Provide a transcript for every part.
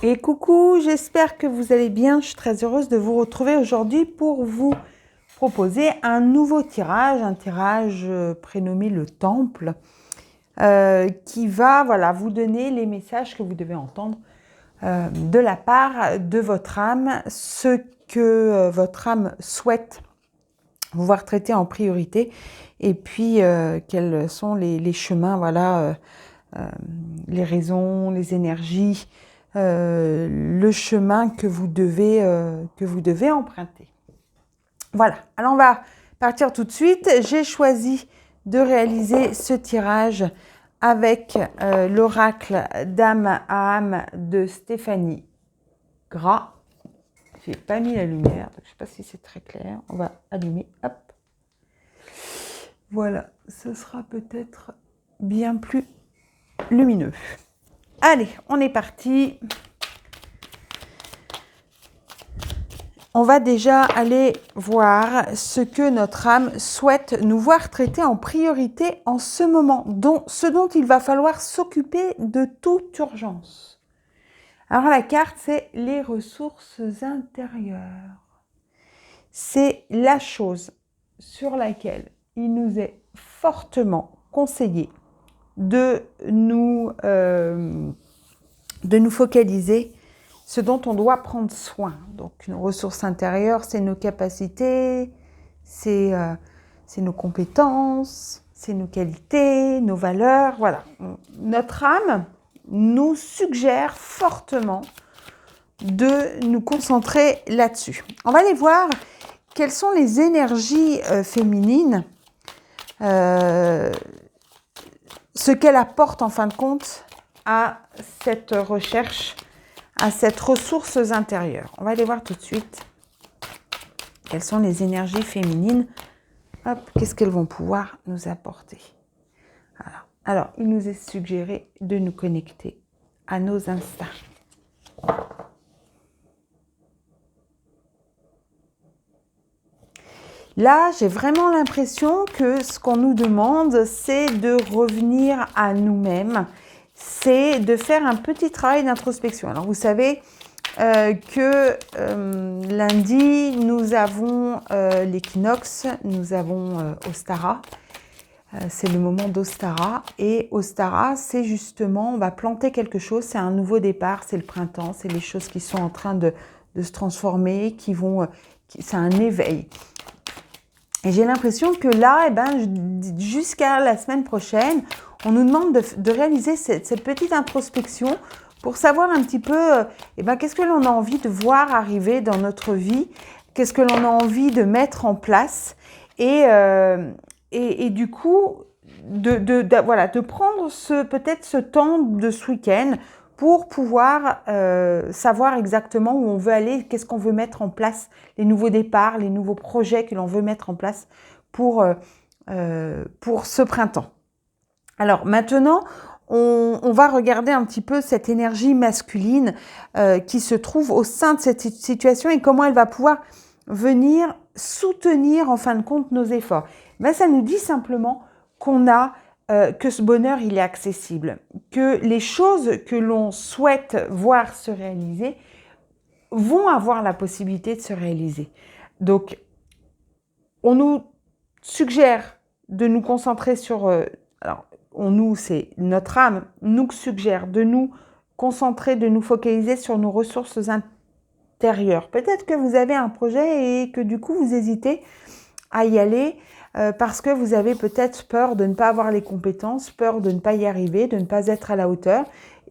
Et coucou, j'espère que vous allez bien. Je suis très heureuse de vous retrouver aujourd'hui pour vous proposer un nouveau tirage, un tirage prénommé le Temple, qui va vous donner les messages que vous devez entendre de la part de votre âme, ce que votre âme souhaite vous voir traiter en priorité, et puis quels sont les chemins, les raisons, les énergies, le chemin que vous devez emprunter. Voilà, alors on va partir tout de suite. J'ai choisi de réaliser ce tirage avec l'oracle d'âme à âme de Stéphanie Gras. J'ai pas mis la lumière, donc je sais pas si c'est très clair. On va allumer, hop. Voilà, ce sera peut-être bien plus lumineux. Allez, on est parti. On va déjà aller voir ce que notre âme souhaite nous voir traiter en priorité en ce moment, ce dont il va falloir s'occuper de toute urgence. Alors la carte, c'est les ressources intérieures. C'est la chose sur laquelle il nous est fortement conseillé de nous focaliser, ce dont on doit prendre soin. Donc, nos ressources intérieures, c'est nos capacités, c'est nos compétences, c'est nos qualités, nos valeurs. Voilà. Notre âme nous suggère fortement de nous concentrer là-dessus. On va aller voir quelles sont les énergies féminines, ce qu'elles apportent en fin de compte à cette recherche, à cette ressource intérieure. On va aller voir tout de suite quelles sont les énergies féminines. Hop, qu'est-ce qu'elles vont pouvoir nous apporter. Alors, il nous est suggéré de nous connecter à nos instincts. Là, j'ai vraiment l'impression que ce qu'on nous demande, c'est de revenir à nous-mêmes, c'est de faire un petit travail d'introspection. Alors, vous savez que lundi, nous avons l'équinoxe, nous avons Ostara. C'est le moment d'Ostara. Et Ostara, c'est justement, on va planter quelque chose, c'est un nouveau départ, c'est le printemps, c'est les choses qui sont en train de se transformer, c'est un éveil. Et j'ai l'impression que là, jusqu'à la semaine prochaine, on nous demande de réaliser cette petite introspection pour savoir un petit peu qu'est-ce que l'on a envie de voir arriver dans notre vie, qu'est-ce que l'on a envie de mettre en place et du coup de prendre peut-être ce temps de ce week-end pour pouvoir savoir exactement où on veut aller, qu'est-ce qu'on veut mettre en place, les nouveaux départs, les nouveaux projets que l'on veut mettre en place pour ce printemps. Alors maintenant, on va regarder un petit peu cette énergie masculine qui se trouve au sein de cette situation et comment elle va pouvoir venir soutenir en fin de compte nos efforts. Ça nous dit simplement qu'on a que ce bonheur, il est accessible, que les choses que l'on souhaite voir se réaliser vont avoir la possibilité de se réaliser. Donc, on nous suggère de nous concentrer sur... c'est notre âme, nous suggère de nous concentrer, de nous focaliser sur nos ressources intérieures. Peut-être que vous avez un projet et que du coup, vous hésitez à y aller parce que vous avez peut-être peur de ne pas avoir les compétences, peur de ne pas y arriver, de ne pas être à la hauteur.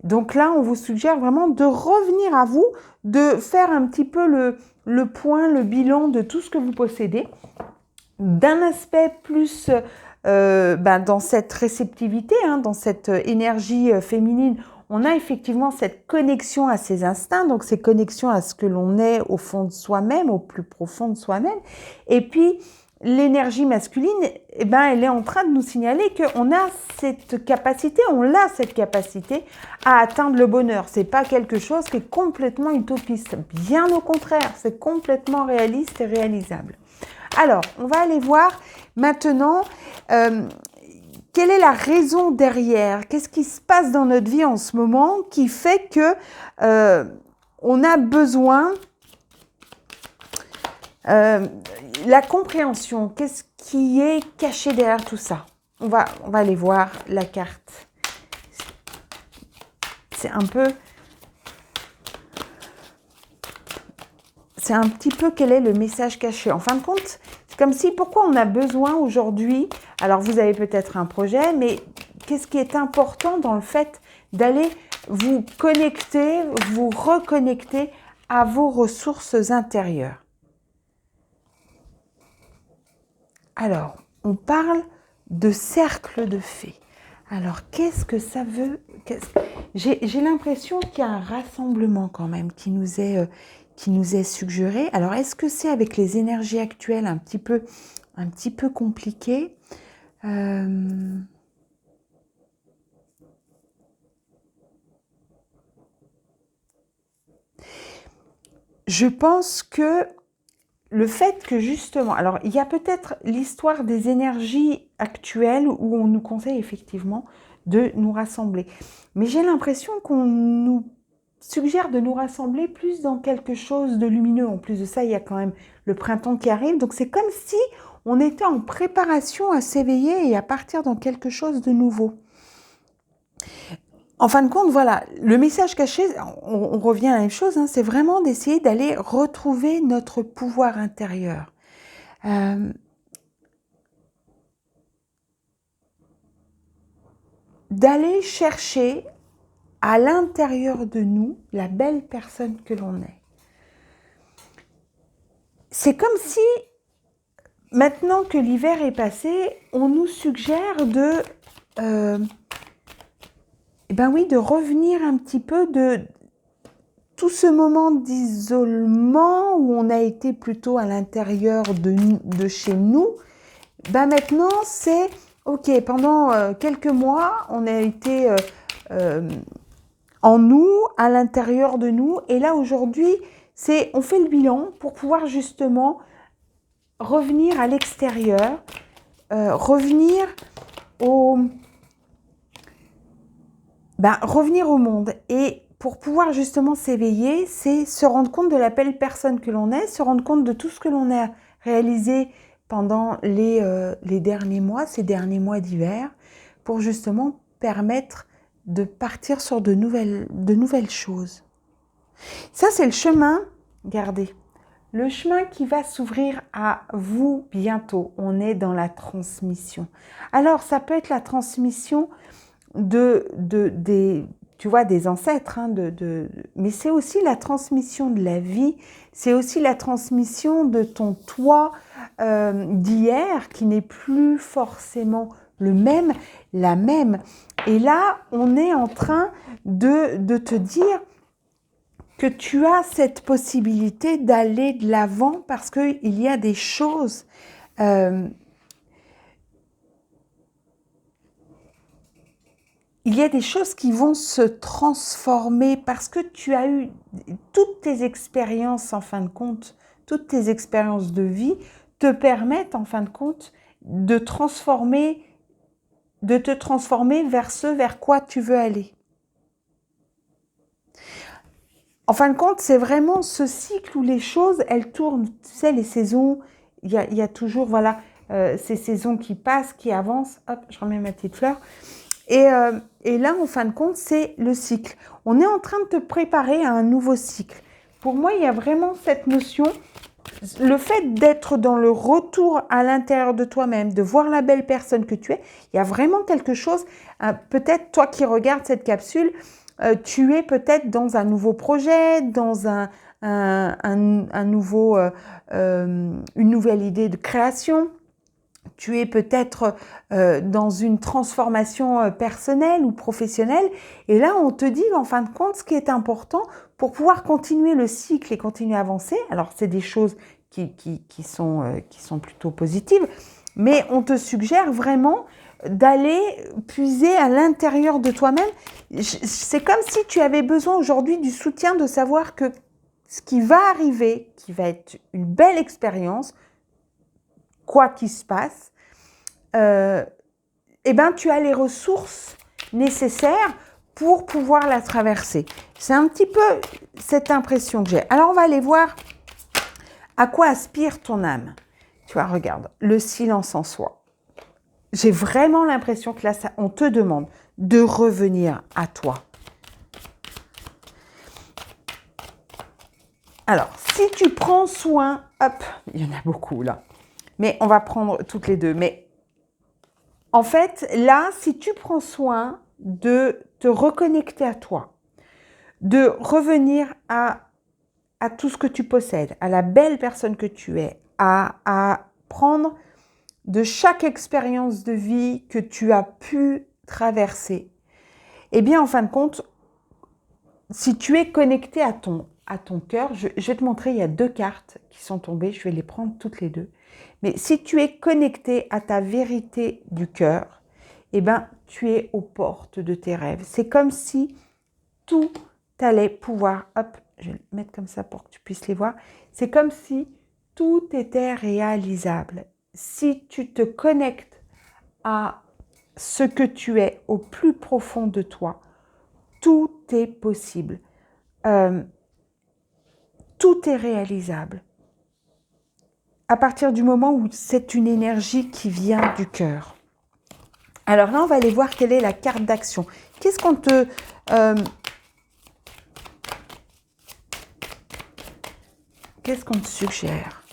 Donc là, on vous suggère vraiment de revenir à vous, de faire un petit peu le point, le bilan de tout ce que vous possédez, d'un aspect plus dans cette réceptivité, dans cette énergie féminine. On a effectivement cette connexion à ses instincts, donc cette connexion à ce que l'on est au fond de soi-même, au plus profond de soi-même. Et puis, l'énergie masculine, elle est en train de nous signaler qu'on a cette capacité, à atteindre le bonheur. C'est pas quelque chose qui est complètement utopiste. Bien au contraire, c'est complètement réaliste et réalisable. Alors, on va aller voir maintenant quelle est la raison derrière? Qu'est-ce qui se passe dans notre vie en ce moment qui fait que on a besoin la compréhension? Qu'est-ce qui est caché derrière tout ça? On va aller voir la carte. C'est un petit peu quel est le message caché. En fin de compte, c'est comme si, pourquoi on a besoin aujourd'hui, alors vous avez peut-être un projet, mais qu'est-ce qui est important dans le fait d'aller vous connecter, vous reconnecter à vos ressources intérieures? Alors, on parle de cercle de fées. Alors, qu'est-ce que ça veut? J'ai l'impression qu'il y a un rassemblement quand même qui nous est suggéré. Alors, est-ce que c'est avec les énergies actuelles un petit peu compliqué? Je pense que le fait que justement, alors il y a peut-être l'histoire des énergies actuelles où on nous conseille effectivement de nous rassembler. Mais j'ai l'impression qu'on nous suggère de nous rassembler plus dans quelque chose de lumineux. En plus de ça, il y a quand même le printemps qui arrive. Donc c'est comme si on était en préparation à s'éveiller et à partir dans quelque chose de nouveau. En fin de compte, voilà, le message caché, on revient à la même chose, hein, c'est vraiment d'essayer d'aller retrouver notre pouvoir intérieur. D'aller chercher à l'intérieur de nous la belle personne que l'on est. C'est comme si, maintenant que l'hiver est passé, on nous suggère de revenir un petit peu de tout ce moment d'isolement où on a été plutôt à l'intérieur de chez nous. Maintenant, c'est ok, pendant quelques mois, on a été en nous, à l'intérieur de nous. Et là, aujourd'hui, on fait le bilan pour pouvoir justement revenir à l'extérieur, revenir au monde. Et pour pouvoir justement s'éveiller, c'est se rendre compte de la belle personne que l'on est, se rendre compte de tout ce que l'on a réalisé pendant les derniers mois, ces derniers mois d'hiver, pour justement permettre de partir sur de nouvelles choses. Ça, c'est le chemin, regardez, le chemin qui va s'ouvrir à vous bientôt. On est dans la transmission. Alors, ça peut être la transmission des ancêtres, hein, mais c'est aussi la transmission de la vie, c'est aussi la transmission de ton toi d'hier qui n'est plus forcément la même. Et là, on est en train de te dire que tu as cette possibilité d'aller de l'avant parce qu'il y a des choses qui vont se transformer parce que tu as eu toutes tes expériences, en fin de compte, toutes tes expériences de vie te permettent, en fin de compte, de te transformer vers ce vers quoi tu veux aller. En fin de compte, c'est vraiment ce cycle où les choses, elles tournent. Tu sais, les saisons, il y a toujours, voilà, ces saisons qui passent, qui avancent. Hop, je remets ma petite fleur. Et là, en fin de compte, c'est le cycle. On est en train de te préparer à un nouveau cycle. Pour moi, il y a vraiment cette notion, le fait d'être dans le retour à l'intérieur de toi-même, de voir la belle personne que tu es, il y a vraiment quelque chose, peut-être toi qui regardes cette capsule, tu es peut-être dans un nouveau projet, dans une nouvelle idée de création. Tu es peut-être dans une transformation personnelle ou professionnelle. Et là, on te dit, en fin de compte, ce qui est important pour pouvoir continuer le cycle et continuer à avancer. Alors, c'est des choses qui sont plutôt positives, mais on te suggère vraiment d'aller puiser à l'intérieur de toi-même. C'est comme si tu avais besoin aujourd'hui du soutien de savoir que ce qui va arriver, qui va être une belle expérience, quoi qu'il se passe, eh ben, tu as les ressources nécessaires pour pouvoir la traverser. C'est un petit peu cette impression que j'ai. Alors, on va aller voir à quoi aspire ton âme. Tu vois, regarde, le silence en soi. J'ai vraiment l'impression que là, on te demande de revenir à toi. Alors, si tu prends soin, hop, il y en a beaucoup là, mais on va prendre toutes les deux. Mais en fait, là, si tu prends soin de te reconnecter à toi, de revenir à tout ce que tu possèdes, à la belle personne que tu es, à prendre de chaque expérience de vie que tu as pu traverser, eh bien, en fin de compte, si tu es connecté à ton cœur, je vais te montrer, il y a 2 cartes qui sont tombées, je vais les prendre toutes les 2. Mais si tu es connecté à ta vérité du cœur, eh bien, tu es aux portes de tes rêves. C'est comme si tout allait pouvoir, hop, je vais le mettre comme ça pour que tu puisses les voir. C'est comme si tout était réalisable. Si tu te connectes à ce que tu es au plus profond de toi, tout est possible. Tout est réalisable. À partir du moment où c'est une énergie qui vient du cœur. Alors là, on va aller voir quelle est la carte d'action. Qu'est-ce qu'on te... qu'est-ce qu'on te suggère?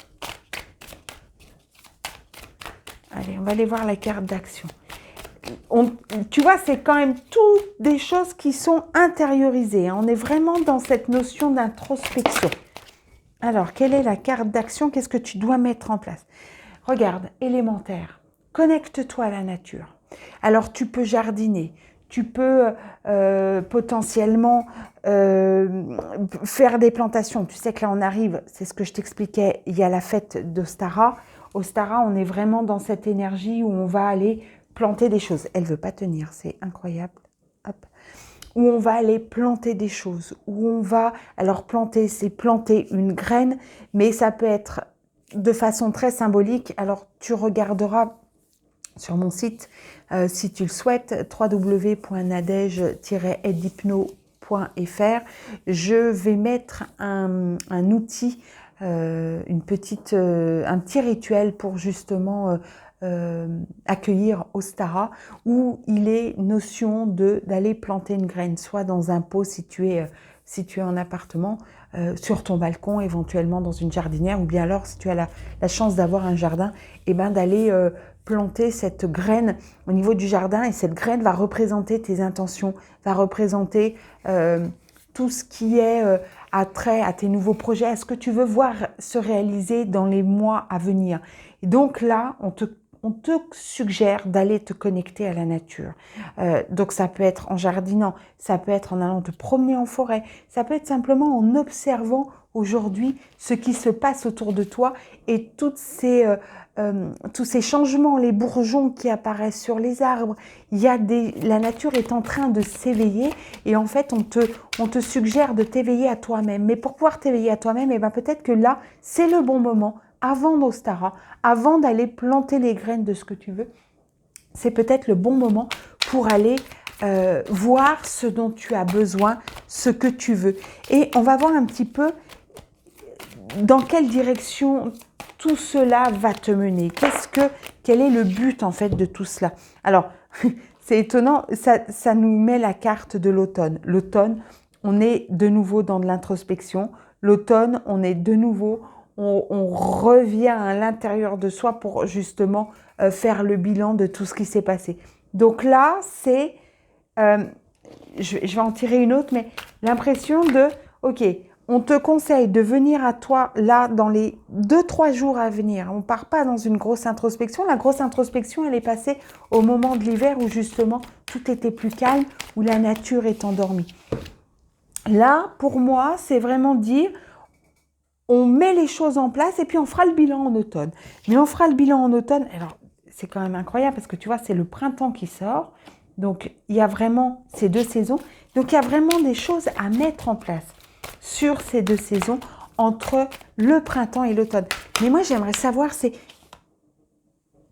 Allez, on va aller voir la carte d'action. Tu vois, c'est quand même toutes des choses qui sont intériorisées. On est vraiment dans cette notion d'introspection. Alors, quelle est la carte d'action? Qu'est-ce que tu dois mettre en place? Regarde, élémentaire. Connecte-toi à la nature. Alors, tu peux jardiner. Tu peux potentiellement faire des plantations. Tu sais que là, on arrive, c'est ce que je t'expliquais, il y a la fête d'Ostara. Ostara, on est vraiment dans cette énergie où on va aller planter des choses. Elle ne veut pas tenir, c'est incroyable. Hop. Où on va aller planter des choses, où on va... Alors planter, c'est planter une graine, mais ça peut être de façon très symbolique. Alors tu regarderas sur mon site, si tu le souhaites, www.nadège-edhypno.fr. Je vais mettre un outil, un petit rituel pour justement accueillir Ostara, où il est notion d'aller planter une graine, soit dans un pot si tu es en appartement, sur ton balcon, éventuellement dans une jardinière, ou bien alors si tu as la chance d'avoir un jardin, et ben d'aller planter cette graine au niveau du jardin, et cette graine va représenter tes intentions, va représenter tout ce qui est attrait à tes nouveaux projets, à ce que tu veux voir se réaliser dans les mois à venir. Et donc là, on te suggère d'aller te connecter à la nature. Donc ça peut être en jardinant, ça peut être en allant te promener en forêt, ça peut être simplement en observant aujourd'hui ce qui se passe autour de toi et tous ces changements, les bourgeons qui apparaissent sur les arbres. La nature est en train de s'éveiller et en fait on te suggère de t'éveiller à toi-même. Mais pour pouvoir t'éveiller à toi-même, eh ben peut-être que là c'est le bon moment. Avant d'Ostara, avant d'aller planter les graines de ce que tu veux, c'est peut-être le bon moment pour aller voir ce dont tu as besoin, ce que tu veux. Et on va voir un petit peu dans quelle direction tout cela va te mener. Quel est le but en fait de tout cela? Alors, c'est étonnant, ça nous met la carte de l'automne. L'automne, on est de nouveau dans de l'introspection. L'automne, on est de nouveau... On revient à l'intérieur de soi pour justement faire le bilan de tout ce qui s'est passé. Donc là, c'est, je vais en tirer une autre, mais l'impression de, ok, on te conseille de venir à toi là dans les 2-3 jours à venir. On ne part pas dans une grosse introspection. La grosse introspection, elle est passée au moment de l'hiver où justement tout était plus calme, où la nature est endormie. Là, pour moi, c'est vraiment dire... On met les choses en place et puis on fera le bilan en automne. Mais on fera le bilan en automne. Alors, c'est quand même incroyable parce que tu vois, c'est le printemps qui sort. Donc, il y a vraiment ces 2 saisons. Donc, il y a vraiment des choses à mettre en place sur ces 2 saisons entre le printemps et l'automne. Mais moi, j'aimerais savoir, c'est...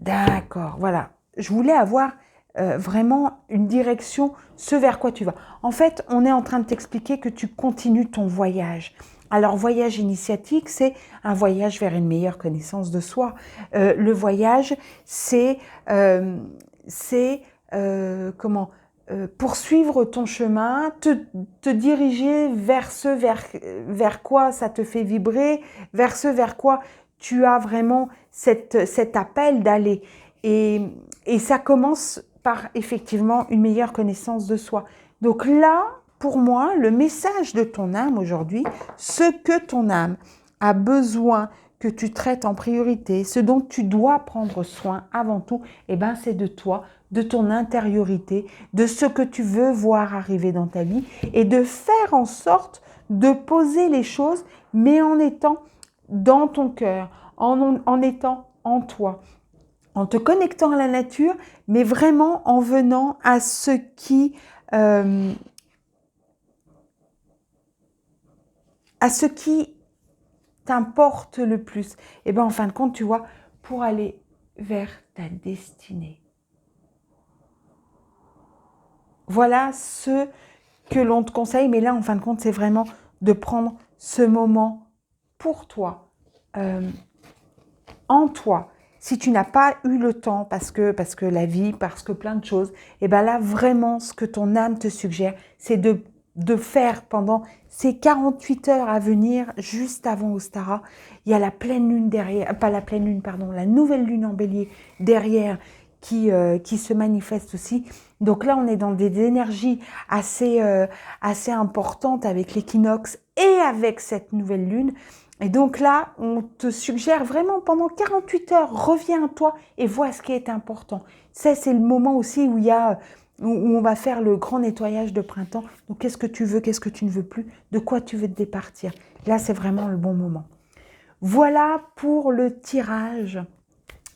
D'accord, voilà. Je voulais avoir vraiment une direction, ce vers quoi tu vas. En fait, on est en train de t'expliquer que tu continues ton voyage. Alors, voyage initiatique, c'est un voyage vers une meilleure connaissance de soi. Le voyage, c'est comment poursuivre ton chemin, te diriger vers ce vers quoi ça te fait vibrer, vers ce vers quoi tu as vraiment cet appel d'aller. Et ça commence par effectivement une meilleure connaissance de soi. Donc là, pour moi, le message de ton âme aujourd'hui, ce que ton âme a besoin que tu traites en priorité, ce dont tu dois prendre soin avant tout, eh ben, c'est de toi, de ton intériorité, de ce que tu veux voir arriver dans ta vie et de faire en sorte de poser les choses, mais en étant dans ton cœur, en étant en toi, en te connectant à la nature, mais vraiment en venant à ce qui t'importe le plus. Et bien en fin de compte, tu vois, pour aller vers ta destinée. Voilà ce que l'on te conseille, mais là en fin de compte, c'est vraiment de prendre ce moment pour toi, en toi. Si tu n'as pas eu le temps, parce que la vie, parce que plein de choses, et bien là, vraiment, ce que ton âme te suggère, c'est de faire pendant ces 48 heures à venir, juste avant Ostara, il y a la pleine lune derrière, pas la pleine lune, pardon, la nouvelle lune en bélier derrière qui se manifeste aussi. Donc là, on est dans des énergies assez importantes avec l'équinoxe et avec cette nouvelle lune. Et donc là, on te suggère vraiment pendant 48 heures, reviens à toi et vois ce qui est important. Ça, c'est le moment aussi où où on va faire le grand nettoyage de printemps. Donc, qu'est-ce que tu veux, qu'est-ce que tu ne veux plus, de quoi tu veux te départir. Là, c'est vraiment le bon moment. Voilà pour le tirage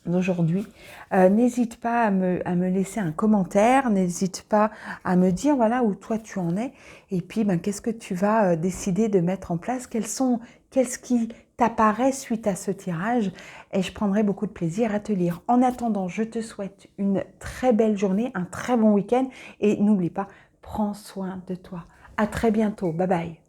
d'aujourd'hui. N'hésite pas à me laisser un commentaire, n'hésite pas à me dire voilà où toi tu en es et puis qu'est-ce que tu vas décider de mettre en place, qu'est-ce qui t'apparaît suite à ce tirage et je prendrai beaucoup de plaisir à te lire. En attendant, je te souhaite une très belle journée, un très bon week-end et n'oublie pas, prends soin de toi. À très bientôt, bye bye.